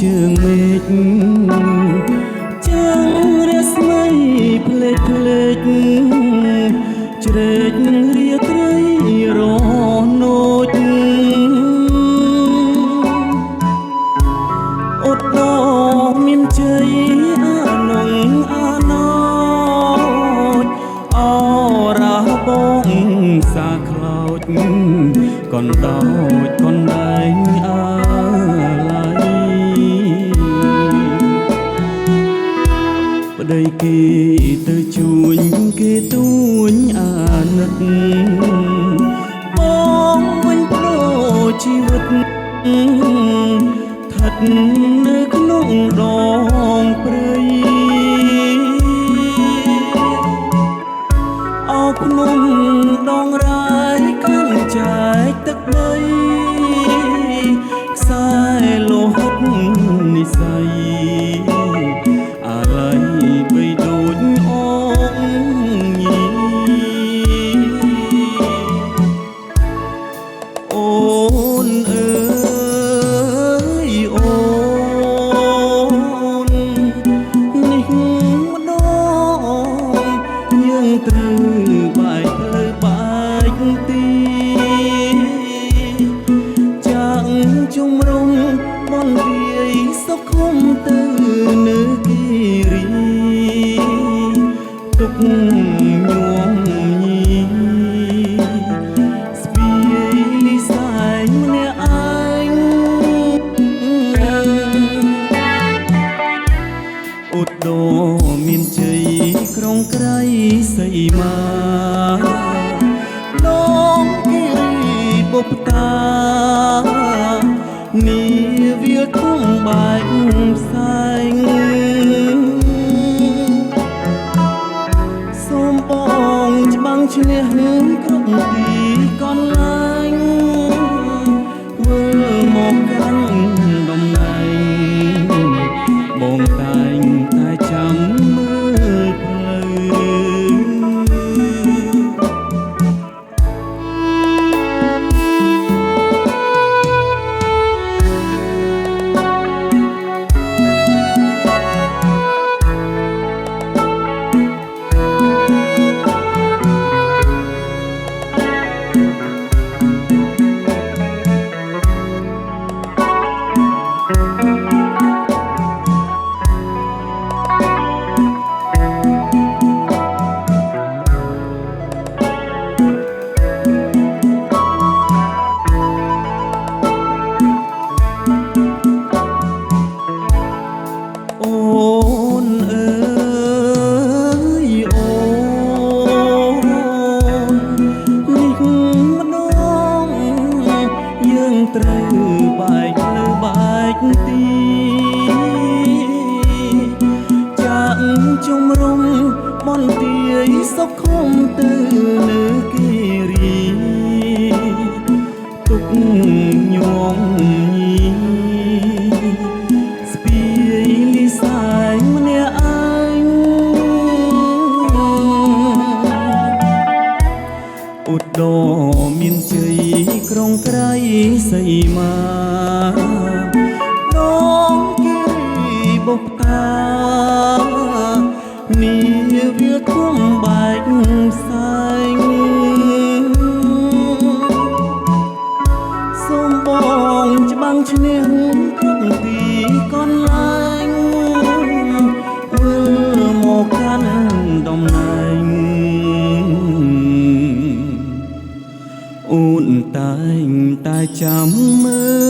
ជើងមេឃចាំងរាស្មីភ្លេចជ្រែករាត្រីរនោចអត់ដល់មានជ័យអានងអាណោចអរ៉ាបងសាខ្លោចកណ្ដោចកណ្ដែងអាឡ័យប្តីគេទៅជួញគេទួញអាណិតបងវិញប្រជីវិតស្ថិតនៅក្នុងដងព្រៃអោភ្នំដងរាយកាន់ចែកទឹកដីខ្សែលោហិតនិស័យអាឡ័យបីដូចអងញីអូនអើយអូននេះម្ដងយើងត្រូវបែកផ្លូវបែកទីចាំងជុំរុំបនវាយសុខុមទៅនៅគិរីទុកញោមញីស្ពាយលីសាយម្នាក់ឯងឧត្តមមានជ័យក្រុងក្រៃសីមាដងគិរីបុព្វតានីវាធំបែកផ្សែងសូមបងច្បាំងឈ្នះគ្រប់ទីកន្លែងធ្វើមកកាន់តំណែងបងតែងតែចាំមើលផ្លូវត្រូវបែកផ្លូវបែកទីចាក់ជុំរុំបនទាយសុខុមទៅនៅគិរីទុកញោមញីស្ពាយលីសាយម្នាក់ឯងឧត្តមមានជ័យក្រុងក្រៃសីមាដងគិរីបុព្វតានីវាធំបែកផ្សែងសូមបងច្បាំងឈ្នះគ្រប់ទីកន្លែងធ្វើមកកាន់តំណែងអូនតែងតែចាំមើល